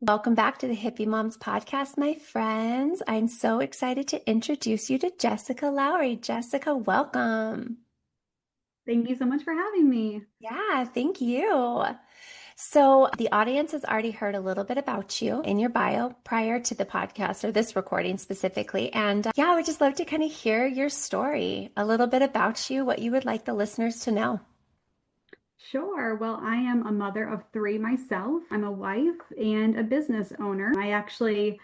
Welcome back to the Hippie Moms Podcast, my friends. I'm so excited to introduce you to Jessica Lowery. Jessica, welcome. Thank you so much for having me. Yeah, thank you. So, the audience has already heard a little bit about you in your bio prior to the podcast or this recording specifically. And yeah, I would just love to kind of hear your story, a little bit about you, what you would like the listeners to know. Sure. Well, I am a mother of three myself. I'm a wife and a business owner. I actually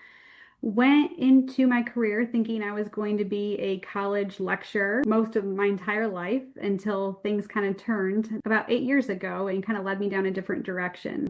went into my career thinking I was going to be a college lecturer most of my entire life until things kind of turned about 8 years ago and kind of led me down a different direction.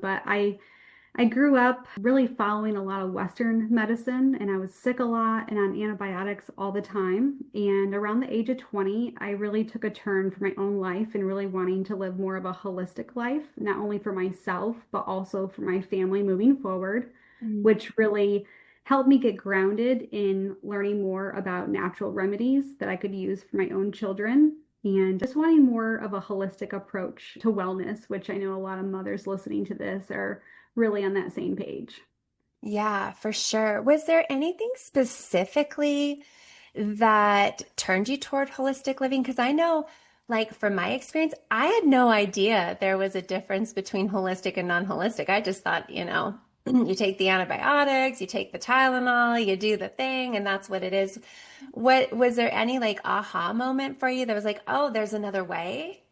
I grew up really following a lot of Western medicine, and I was sick a lot and on antibiotics all the time. And around the age of 20, I really took a turn for my own life and really wanting to live more of a holistic life, not only for myself, but also for my family moving forward, Mm. which really helped me get grounded in learning more about natural remedies that I could use for my own children. And just wanting more of a holistic approach to wellness, which I know a lot of mothers listening to this are really on that same page. Yeah, for sure. Was there anything specifically that turned you toward holistic living? Because I know, like, from my experience, I had no idea there was a difference between holistic and non-holistic. I just thought, you take the antibiotics, you take the Tylenol, you do the thing, and that's what it is. What was there any like aha moment for you that was like, oh, there's another way?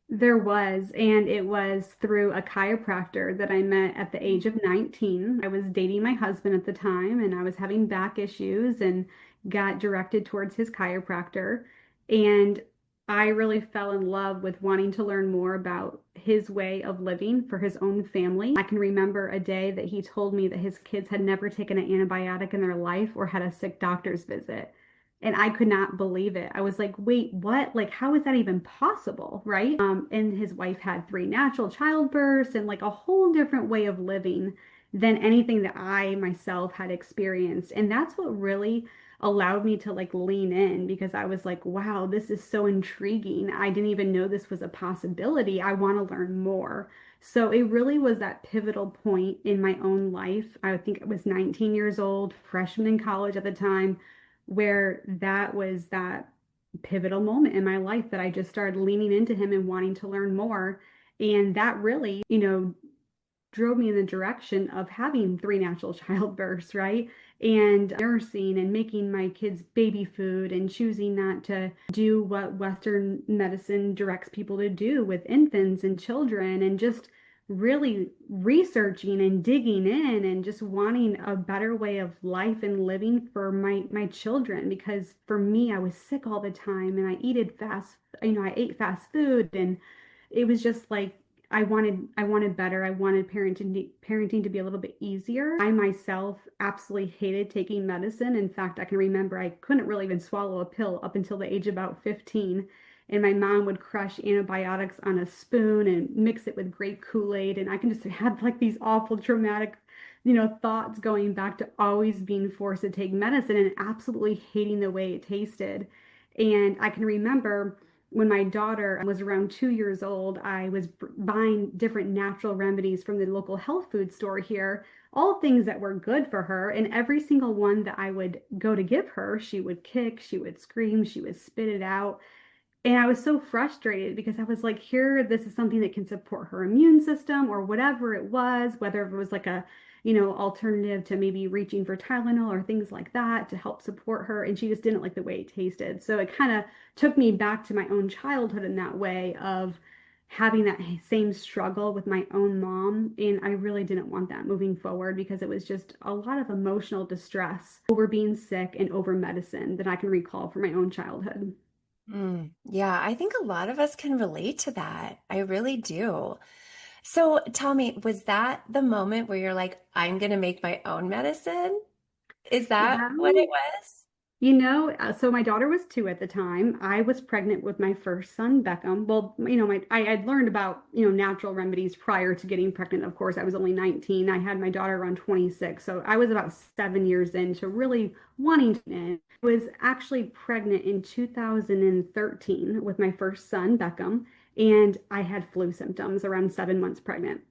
There was, and it was through a chiropractor that I met at the age of 19. I was dating my husband at the time, and I was having back issues and got directed towards his chiropractor. And I really fell in love with wanting to learn more about his way of living for his own family. I can remember a day that he told me that his kids had never taken an antibiotic in their life or had a sick doctor's visit. And I could not believe it. I was like, wait, what? Like, how is that even possible? Right? And his wife had three natural childbirths and like a whole different way of living than anything that I myself had experienced. And that's what really allowed me to like lean in because I was like, wow, this is so intriguing. I didn't even know this was a possibility. I want to learn more. So it really was that pivotal point in my own life. I think I was 19 years old, freshman in college at the time where that was that pivotal moment in my life that I just started leaning into him and wanting to learn more. And that really, drove me in the direction of having three natural childbirths, right? And nursing and making my kids baby food and choosing not to do what Western medicine directs people to do with infants and children and just really researching and digging in and just wanting a better way of life and living for my children because for me I was sick all the time and I ate fast food and it was just like I wanted better. I wanted parenting to be a little bit easier. I myself absolutely hated taking medicine. In fact, I can remember I couldn't really even swallow a pill up until the age of about 15. And my mom would crush antibiotics on a spoon and mix it with grape Kool-Aid. And I can just have like these awful traumatic, thoughts going back to always being forced to take medicine and absolutely hating the way it tasted. And I can remember when my daughter was around 2 years old, I was buying different natural remedies from the local health food store here, all things that were good for her. And every single one that I would go to give her, she would kick, she would scream, she would spit it out. And I was so frustrated because I was like, here, this is something that can support her immune system or whatever it was, whether it was like a, alternative to maybe reaching for Tylenol or things like that to help support her. And she just didn't like the way it tasted. So it kind of took me back to my own childhood in that way of having that same struggle with my own mom. And I really didn't want that moving forward because it was just a lot of emotional distress over being sick and over medicine that I can recall from my own childhood. Yeah, I think a lot of us can relate to that. I really do. So tell me, was that the moment where you're like, I'm going to make my own medicine? Is that what it Well, was? so my daughter was 2 at the time. I was pregnant with my first son, Beckham. Well, I had learned about, natural remedies prior to getting pregnant. Of course, I was only 19. I had my daughter around 26. So I was about 7 years into really wanting to. I was actually pregnant in 2013 with my first son, Beckham, and I had flu symptoms around 7 months pregnant.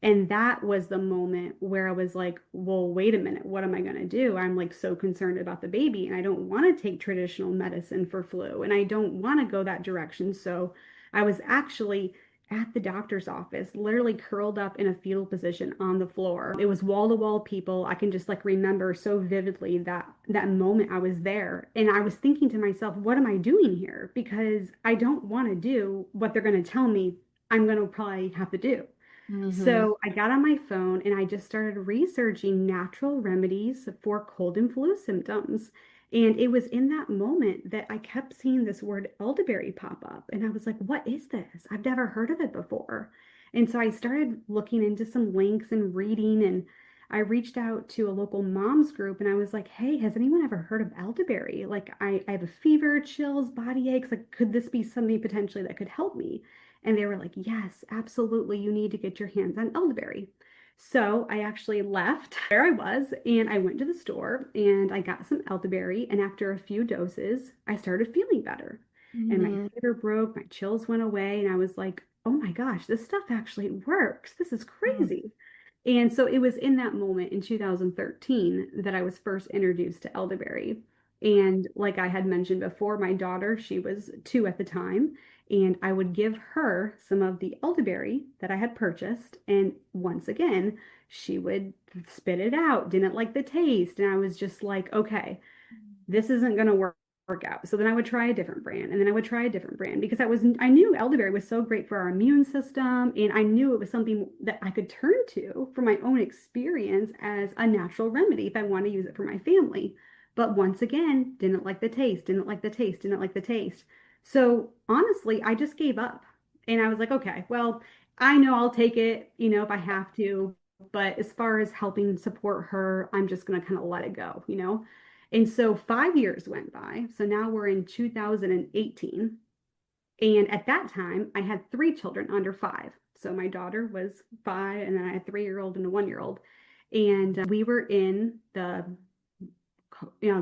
And that was the moment where I was like, well, wait a minute, what am I going to do? I'm like so concerned about the baby and I don't want to take traditional medicine for flu and I don't want to go that direction. So I was actually at the doctor's office, literally curled up in a fetal position on the floor. It was wall to wall people. I can just like remember so vividly that moment I was there. And I was thinking to myself, what am I doing here? Because I don't want to do what they're going to tell me I'm going to probably have to do. Mm-hmm. So I got on my phone and I just started researching natural remedies for cold and flu symptoms. And it was in that moment that I kept seeing this word elderberry pop up. And I was like, what is this? I've never heard of it before. And so I started looking into some links and reading, and I reached out to a local moms group and I was like, hey, has anyone ever heard of elderberry? Like, I have a fever, chills, body aches. Like, could this be something potentially that could help me? And they were like, yes, absolutely. You need to get your hands on elderberry. So I actually left where I was and I went to the store and I got some elderberry. And after a few doses, I started feeling better. And my Mm-hmm. fever broke, my chills went away. And I was like, oh my gosh, this stuff actually works. This is crazy. And so it was in that moment in 2013 that I was first introduced to elderberry. And like I had mentioned before, my daughter, she was 2 at the time, and I would give her some of the elderberry that I had purchased. And once again, she would spit it out, didn't like the taste. And I was just like, okay, this isn't going to work out. So then I would try a different brand and then I would try a different brand because I knew elderberry was so great for our immune system and I knew it was something that I could turn to for my own experience as a natural remedy if I want to use it for my family. But once again, didn't like the taste, didn't like the taste, didn't like the taste. So honestly, I just gave up and I was like, okay, well, I know I'll take it, if I have to. But as far as helping support her, I'm just going to kind of let it go. And so 5 years went by. So now we're in 2018. And at that time, I had 3 children under 5. So my daughter was 5, and then I had a 3-year-old and a 1-year-old. And we were in the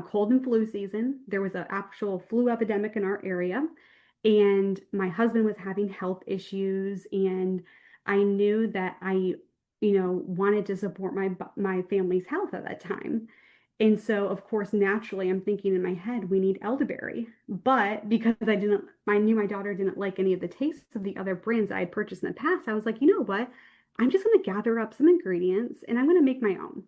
cold and flu season. There was an actual flu epidemic in our area. And my husband was having health issues. And I knew that I wanted to support my family's health at that time. And so, of course, naturally, I'm thinking in my head, we need elderberry. But because I knew my daughter didn't like any of the tastes of the other brands I had purchased in the past, I was like, you know what? I'm just going to gather up some ingredients and I'm going to make my own.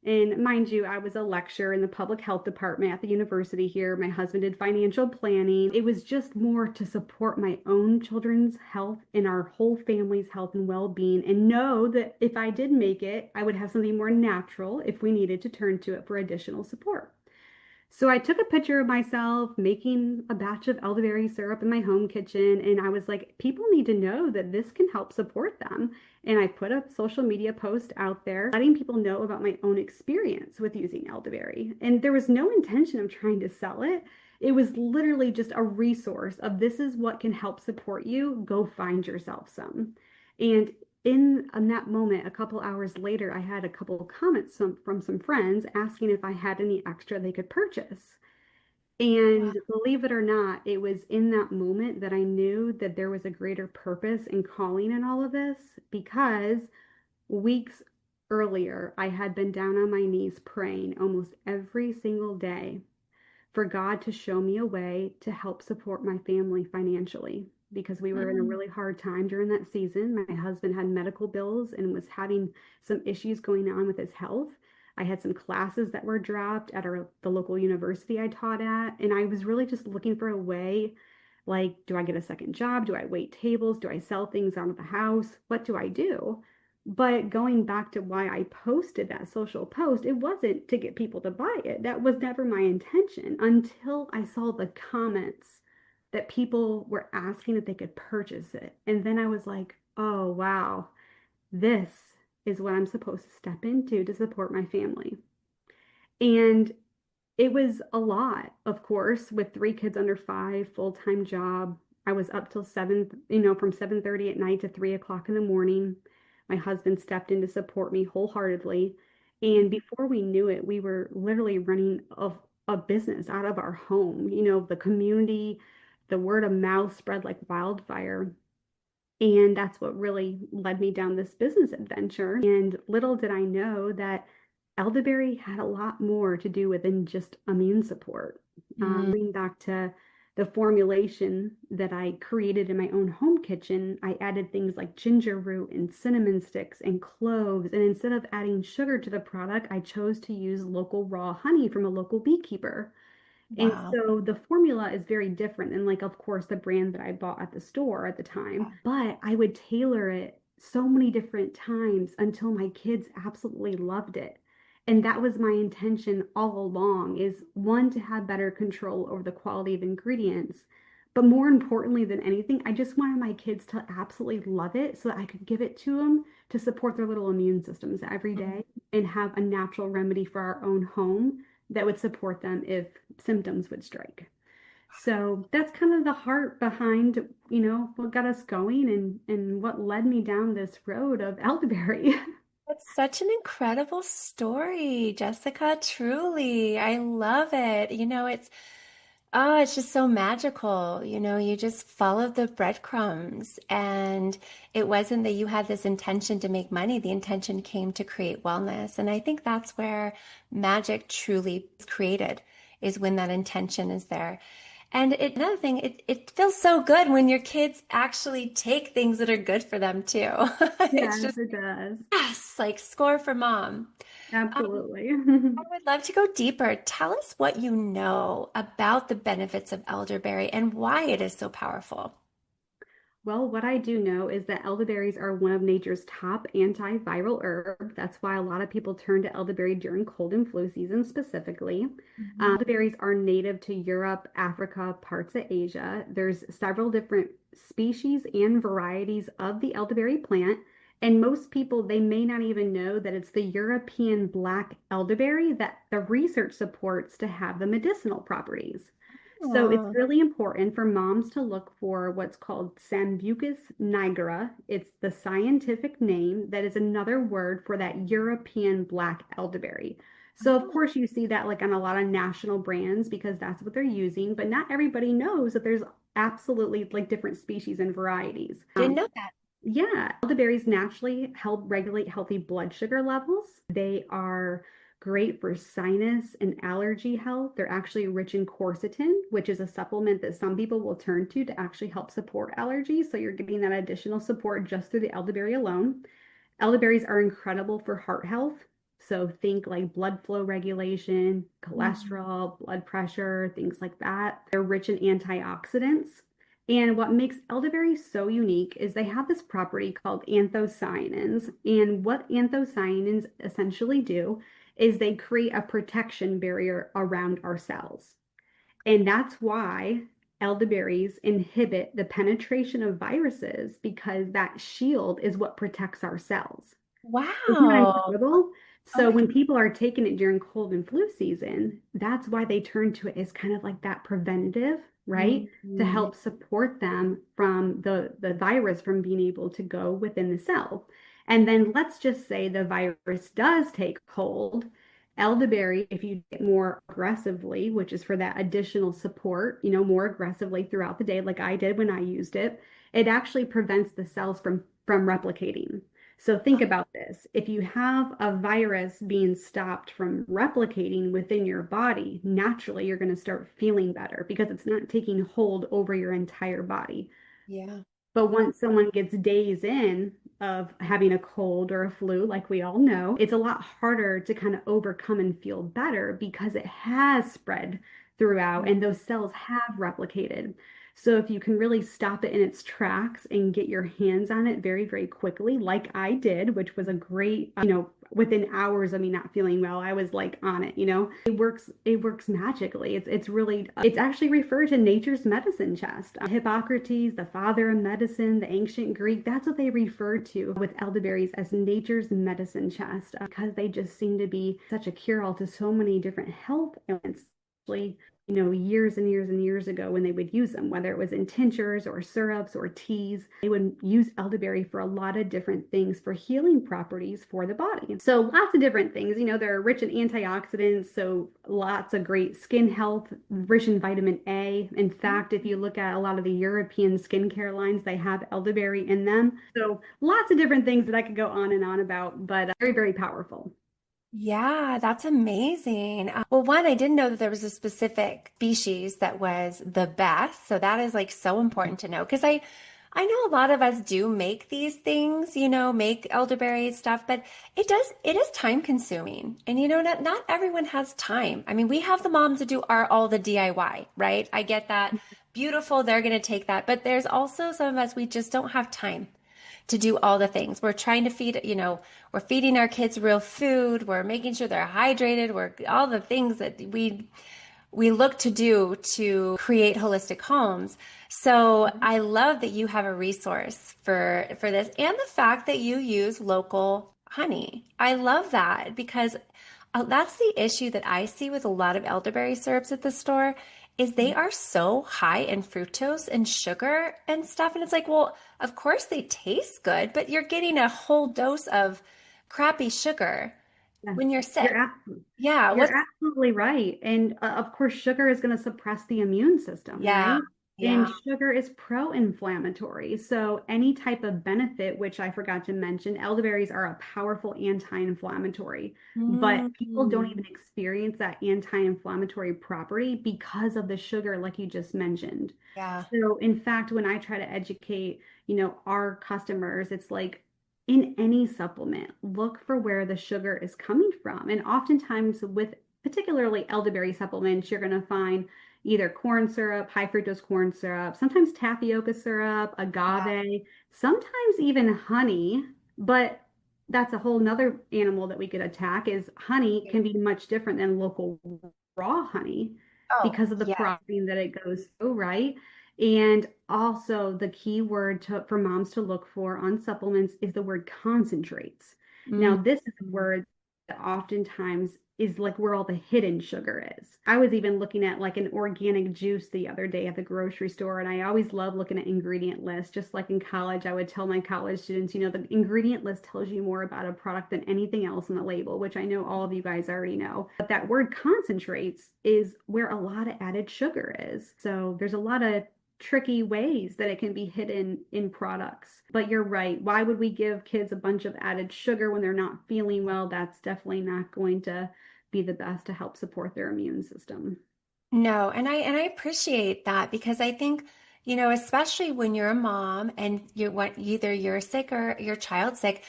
And mind you, I was a lecturer in the public health department at the university here. My husband did financial planning. It was just more to support my own children's health and our whole family's health and well-being, and know that if I did make it, I would have something more natural if we needed to turn to it for additional support. So I took a picture of myself making a batch of elderberry syrup in my home kitchen, and I was like, people need to know that this can help support them. And I put a social media post out there letting people know about my own experience with using elderberry. And there was no intention of trying to sell it. It was literally just a resource of this is what can help support you. Go find yourself some. And in that moment, a couple hours later, I had a couple of comments from some friends asking if I had any extra they could purchase. Wow. And believe it or not, it was in that moment that I knew that there was a greater purpose and calling in all of this because weeks earlier, I had been down on my knees praying almost every single day for God to show me a way to help support my family financially because we were in a Mm. really hard time during that season. My husband had medical bills and was having some issues going on with his health. I had some classes that were dropped at the local university I taught at, and I was really just looking for a way like, do I get a second job? Do I wait tables? Do I sell things out of the house? What do I do? But going back to why I posted that social post, it wasn't to get people to buy it. That was never my intention until I saw the comments that people were asking if they could purchase it. And then I was like, oh, wow, this is what I'm supposed to step into to support my family. And it was a lot, of course, with 3 kids under 5, full-time job. I was up till 7, from 7:30 at night to 3 o'clock in the morning. My husband stepped in to support me wholeheartedly. And before we knew it, we were literally running a business out of our home. The community, the word of mouth spread like wildfire. And that's what really led me down this business adventure. And little did I know that elderberry had a lot more to do with than just immune support. Mm, Going back to the formulation that I created in my own home kitchen, I added things like ginger root and cinnamon sticks and cloves. And instead of adding sugar to the product, I chose to use local raw honey from a local beekeeper. And wow. so the formula is very different than, like, of course, the brand that I bought at the store at the time, but I would tailor it so many different times until my kids absolutely loved it. And that was my intention all along, is one, to have better control over the quality of ingredients. But more importantly than anything, I just wanted my kids to absolutely love it so that I could give it to them to support their little immune systems every Mm. day and have a natural remedy for our own home that would support them if symptoms would strike. So that's kind of the heart behind, what got us going and what led me down this road of elderberry. That's such an incredible story, Jessica. Truly. I love it. It's just so magical. You just followed the breadcrumbs, and it wasn't that you had this intention to make money. The intention came to create wellness. And I think that's where magic truly is created, is when that intention is there. And another thing, it feels so good when your kids actually take things that are good for them too. It's Yes, just, it does. yes, like score for mom. Um, Absolutely. I would love to go deeper. Tell us what you know about the benefits of elderberry and why it is so powerful. Well, what I do know is that elderberries are one of nature's top antiviral herbs. That's why a lot of people turn to elderberry during cold and flu season specifically. Mhm. Elderberries are native to Europe, Africa, parts of Asia. There's several different species and varieties of the elderberry plant. And most people, they may not even know that it's the European black elderberry that the research supports to have the medicinal properties. So it's Oh, really important for moms to look for what's called Sambucus nigra. It's the scientific name that is another word for that European black elderberry. So of oh, course you see that like on a lot of national brands because that's what they're using, but not everybody knows that there's absolutely like different species and varieties. didn't know that. Yeah, elderberries naturally help regulate healthy blood sugar levels. They are great for sinus and allergy health. They're actually rich in quercetin, which is a supplement that some people will turn to actually help support allergies. So you're getting that additional support just through the elderberry alone. Elderberries are incredible for heart health. So think like blood flow regulation, Mm. cholesterol, blood pressure, things like that. They're rich in antioxidants. And what makes elderberry so unique is they have this property called anthocyanins. And what anthocyanins essentially do is they create a protection barrier around our cells. And that's why elderberries inhibit the penetration of viruses because that shield is what protects our cells. Isn't that Wow. incredible? Oh So my when people are taking it during cold and flu season, that's why they turn to it as kind of like that preventative, right? To God. help support them from the virus from being able to go within the cell. And then let's just say the virus does take hold. Elderberry, if you get more aggressively, which is for that additional support, more aggressively throughout the day, like I did when I used it, it actually prevents the cells from replicating. So think about this. If you have a virus being stopped from replicating within your body, naturally you're going to start feeling better because it's not taking hold over your entire body. Yeah. But once someone gets days in of having a cold or a flu, like we all know, it's a lot harder to kind of overcome and feel better because it has spread throughout and those cells have replicated. So if you can really stop it in its tracks and get your hands on it very, very quickly, like I did, which was a great, within hours of me not feeling well, I was like on it. It works magically. It's really it's actually referred to nature's medicine chest. Hippocrates, the father of medicine, the ancient Greek, that's what they referred to with elderberries as nature's medicine chest because they just seem to be such a cure-all to so many different health ailments. years and years and years ago when they would use them, whether it was in tinctures or syrups or teas. They would use elderberry for a lot of different things for healing properties for the body. So lots of different things. They're rich in antioxidants, so lots of great skin health, rich in vitamin A. In fact, if you look at a lot of the European skincare lines, they have elderberry in them. So lots of different things that I could go on and on about, but very, very powerful. Yeah, that's amazing. Well, one, I didn't know that there was a specific species that was the best. So that is like so important to know because I know a lot of us do make these things, make elderberry stuff, but it is time consuming. And not everyone has time. I mean, we have the moms that do all the DIY, right? I get that. Beautiful, they're going to take that. But there's also some of us, we just don't have time to do all the things. We're trying to we're feeding our kids real food. We're making sure they're hydrated. We're all the things that we look to do to create holistic homes. So I love that you have a resource for this and the fact that you use local honey. I love that because that's the issue that I see with a lot of elderberry syrups at the store is they are so high in fructose and sugar and stuff. And it's like, well, of course they taste good, but you're getting a whole dose of crappy sugar Yeah. when you're You're sick. absolutely Yeah, You're absolutely right. And of course, sugar is going to suppress the immune system, yeah, right? And yeah. sugar is pro-inflammatory. So any type of benefit, which I forgot to mention, elderberries are a powerful anti-inflammatory, but people don't Mm, even experience that anti-inflammatory property because of the sugar, like you just mentioned. yeah. So in fact, when I try to educate, our customers, it's like in any supplement, look for where the sugar is coming from. And oftentimes, with particularly elderberry supplements, you're going to find either corn syrup, high fructose corn syrup, sometimes tapioca syrup, Yeah. agave, sometimes even honey. But that's a whole nother animal that we could attack is honey can be much different than local raw honey Oh, because of the yeah. processing that it goes through, right? And also, the key word for moms to look for on supplements is the word concentrates. Mm, Now, this is a word that oftentimes is like where all the hidden sugar is. I was even looking at like an organic juice the other day at the grocery store, and I always love looking at ingredient lists. Just like in college, I would tell my college students, the ingredient list tells you more about a product than anything else on the label, which I know all of you guys already know. But that word concentrates is where a lot of added sugar is. So there's a lot of tricky ways that it can be hidden in products. But you're right. Why would we give kids a bunch of added sugar when they're not feeling well? That's definitely not going to be the best to help support their immune system. no, and I appreciate that because I think, especially when you're a mom and either you're sick or your child's sick,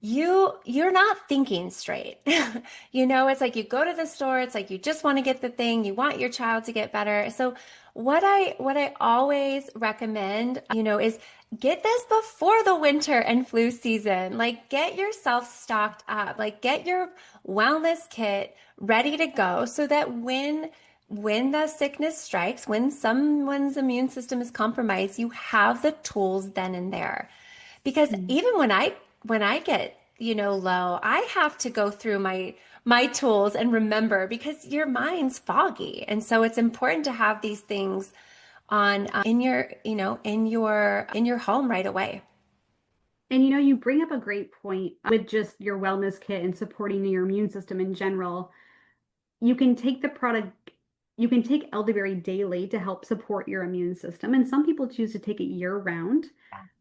you're not thinking straight. It's like you go to the store, it's like you just want to get the thing, you want your child to get better. So what I always recommend, is get this before the winter and flu season. Like get yourself stocked up. Like get your wellness kit ready to go so that when the sickness strikes, when someone's immune system is compromised, you have the tools then and there. Because Mm. even when I get, low, I have to go through my tools and remember because your mind's foggy. And so it's important to have these things on in your, in your home right away. And you bring up a great point with just your wellness kit and supporting your immune system in general. You can take the product, you can take elderberry daily to help support your immune system. And some people choose to take it year round.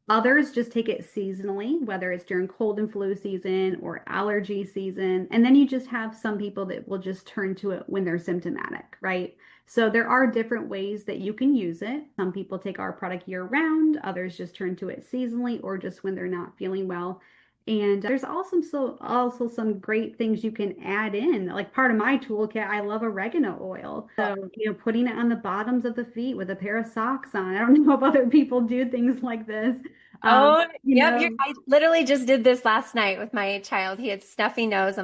Others just take it seasonally, whether it's during cold and flu season or allergy season. And then you just have some people that will just turn to it when they're symptomatic, right? So there are different ways that you can use it. Some people take our product year round, others just turn to it seasonally or just when they're not feeling well. And there's also some great things you can add in. Like part of my toolkit, I love oregano oil. So, putting it on the bottoms of the feet with a pair of socks on. I don't know if other people do things like this. Um, Oh, you yep. know, I literally just did this last night with my child. He had stuffy nose.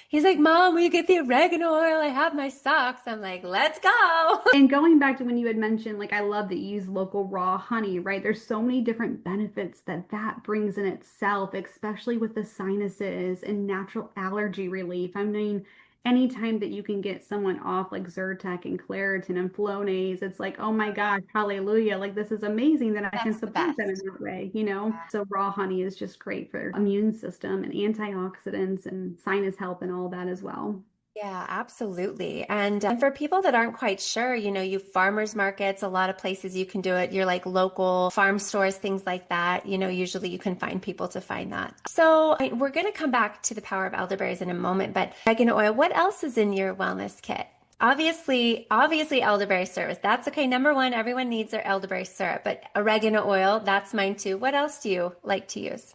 He's like, Mom, will you get the oregano oil? I have my socks. I'm like, let's go. and going back to when you had mentioned, like, I love that you use local raw honey, right? There's so many different benefits that brings in itself, especially with the sinuses and natural allergy relief. I mean, anytime that you can get someone off like Zyrtec and Claritin and Flonase, it's like, oh my gosh, hallelujah. Like this is amazing that I can That's the support them in best. that way, you know? So raw honey is just great for immune system and antioxidants and sinus health and all that as well. Yeah, absolutely. And for people that aren't quite sure, you farmers markets, a lot of places you can do it. You're like local farm stores, things like that. Usually you can find people to find that. So we're going to come back to the power of elderberries in a moment, but oregano oil, what else is in your wellness kit? Obviously elderberry syrup. That's okay. Number one, everyone needs their elderberry syrup, but oregano oil, that's mine too. What else do you like to use?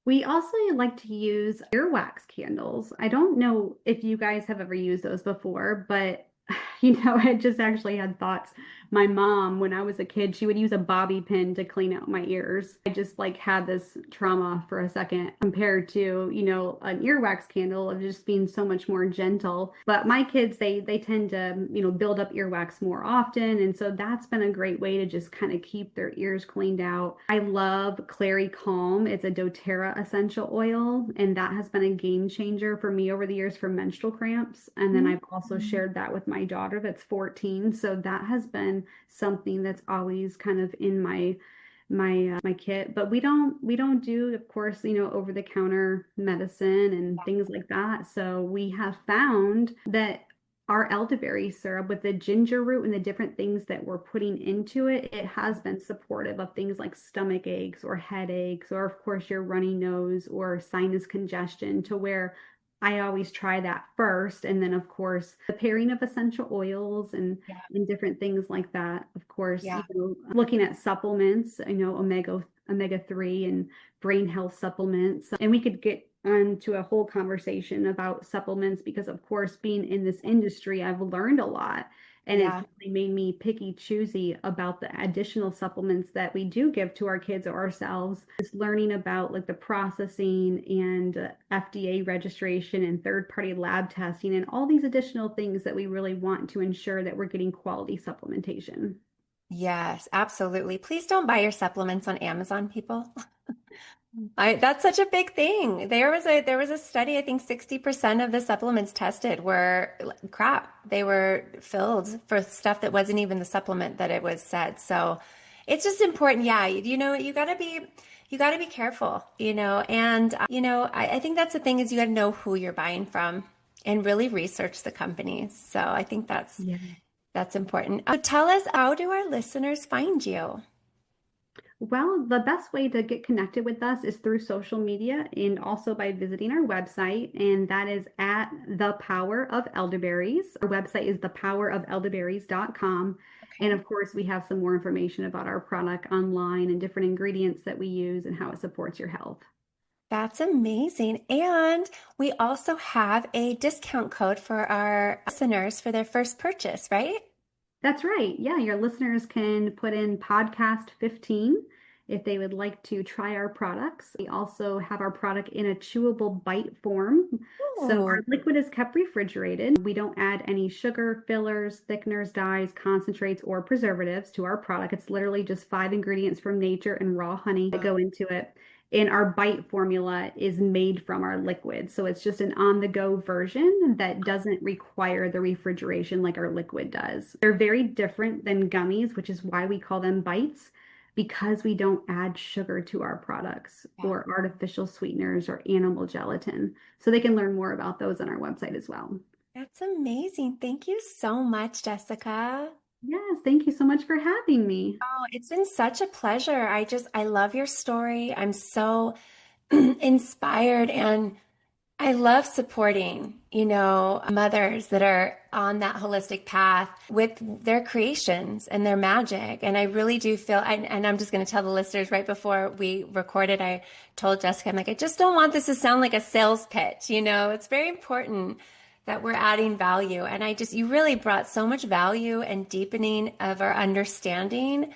We also like to use earwax candles. I don't know if you guys have ever used those before, but I just actually had thoughts. My mom, when I was a kid, she would use a bobby pin to clean out my ears. I just like had this trauma for a second compared to, an earwax candle of just being so much more gentle. But my kids, they tend to, build up earwax more often. And so that's been a great way to just kind of keep their ears cleaned out. I love Clary Calm. It's a doTERRA essential oil, and that has been a game changer for me over the years for menstrual cramps. And then I've also shared that with my daughter that's 14. So that has been something that's always kind of in my kit. But we don't do, of course, over the counter medicine and things like that. So we have found that our elderberry syrup with the ginger root and the different things that we're putting into it, it has been supportive of things like stomach aches or headaches, or of course your runny nose or sinus congestion, to where I always try that first. And then of course the pairing of essential oils and different things like that. Of course, Yeah. looking at supplements, omega 3 and brain health supplements. And we could get onto a whole conversation about supplements because, of course, being in this industry, I've learned a lot. And it's Yeah. really made me picky choosy about the additional supplements that we do give to our kids or ourselves. Just learning about like the processing and FDA registration and third-party lab testing and all these additional things that we really want to ensure that we're getting quality supplementation. Yes, absolutely. Please don't buy your supplements on Amazon, people. That's such a big thing. There was a study, I think 60% of the supplements tested were crap. They were filled for stuff that wasn't even the supplement that it was said. So it's just important. Yeah, you gotta be careful, I think that's the thing is you gotta know who you're buying from and really research the companies. So I think that's important. So tell us, how do our listeners find you? Well, the best way to get connected with us is through social media and also by visiting our website, and that is at the Power of Elderberries. Our website is thepowerofelderberries.com. And Okay. of course, we have some more information about our product online and different ingredients that we use and how it supports your health. That's amazing. And we also have a discount code for our listeners for their first purchase, right? That's right. Yeah, your listeners can put in podcast 15 if they would like to try our products. We also have our product in a chewable bite form. So Oh, our liquid is kept refrigerated. We don't add any sugar, fillers, thickeners, dyes, concentrates, or preservatives to our product. It's literally just 5 ingredients from nature and raw honey that go into it. And our bite formula is made from our liquid. So it's just an on-the-go version that doesn't require the refrigeration like our liquid does. They're very different than gummies, which is why we call them bites, because we don't add sugar to our products yeah. or artificial sweeteners or animal gelatin. So they can learn more about those on our website as well. That's amazing. Thank you so much, Jessica. Yes, thank you so much for having me. Oh, it's been such a pleasure. I love your story. I'm so inspired and I love supporting, mothers that are on that holistic path with their creations and their magic. And I really do feel, and I'm just going to tell the listeners right before we recorded, I told Jessica, I'm like, I just don't want this to sound like a sales pitch. It's very important that we're adding value. And you really brought so much value and deepening of our understanding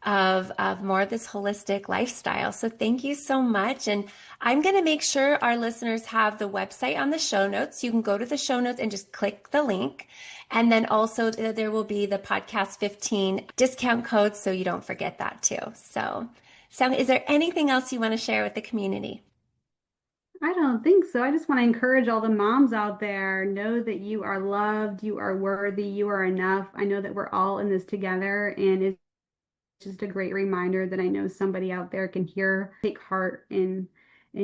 of more of this holistic lifestyle. So thank you so much. And I'm going to make sure our listeners have the website on the show notes. You can go to the show notes and just click the link. And then also there will be the podcast 15 discount code so you don't forget that too. So is there anything else you want to share with the community? I don't think so. I just want to encourage all the moms out there. Know that you are loved, you are worthy, you are enough. I know that we're all in this together, and it's just a great reminder that I know somebody out there can hear, take heart in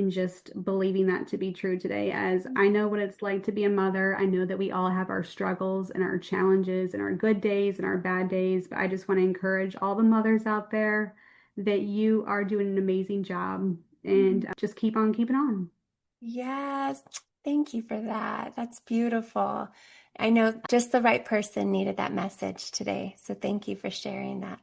just believing that to be true today. As I know what it's like to be a mother. I know that we all have our struggles and our challenges and our good days and our bad days, but I just want to encourage all the mothers out there that you are doing an amazing job and just keep on keeping on. Yes, thank you for that. That's beautiful. I know just the right person needed that message today. So thank you for sharing that.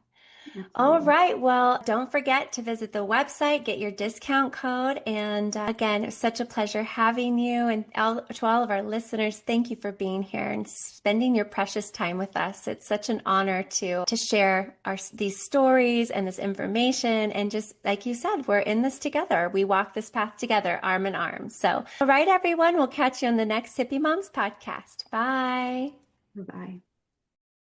All Absolutely. right. Well, don't forget to visit the website, get your discount code. And again, it's such a pleasure having you. And to all of our listeners, thank you for being here and spending your precious time with us. It's such an honor to share these stories and this information. And just like you said, we're in this together. We walk this path together, arm in arm. So, all right, everyone, we'll catch you on the next Hippie Moms podcast. Bye. Bye-bye.